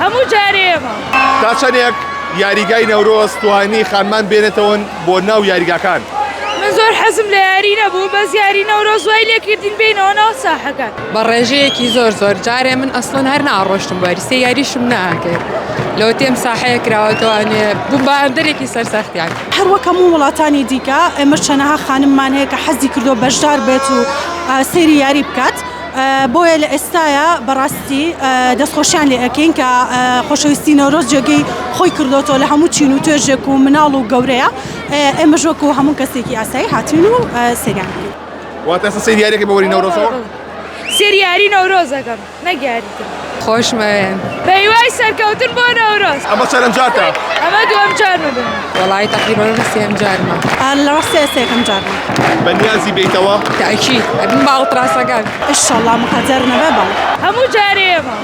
هەموو جارێمە تا چەندێک یاریگای نەورۆز توانی خانمان بێنێتەوە بۆ ناو یاریگاکان. من زۆر حەزم لە یاری نەبوو بەس یاری نەورۆز وای لێکردین بینەوە ناو ساحەکان بە ڕێژەیەکی زۆر جارێ من ئەسڵەن هەر ناڕۆشتم بۆ یاری سێ یاریشم ناکرد لەوە تێم ساحەیە کراوەتەوانێ بووم بە ئەندەرێکی سەرسەختیان هەر وەک هەموو وڵاتانی دیکە ئێمە چەنەها خانممان هەیە کە حەزی کردو بەشدار بێت و سەیری یاری بکات بۆیە لە ئێستاە بەڕاستی دەستخۆشیان لێ ئەەکەین کە خۆشەویستی نەورۆز جێگەی خۆی کردوتەوە لە هەموو چین و توێژێک و مناڵ و گەورەیە ئێمە ژۆک و هەموو کەسێکی ئاسایی هاتوین و سەریان بکەین. واتە ئێستا سەیری یاریەکەی بە وەری نەورۆزەوە؟ سێری یاری نەورۆزەکەم نەگیاریتر خۆشمەوێن پەیوای سەرکەوتن بۆ نەورۆز. ئەمە چەندەم جارتە؟ ئەمە دووەم جارمە بن وەڵی تەقریبەن سێم جارمە لە ڕاستی سێکەم جارمە بەنیازی بیتەوە؟ تاکید ئەبن باڵ تراسەکان ئینشەڵڵا مقەدەر نەبێ بەڵێ هەموو جارێمە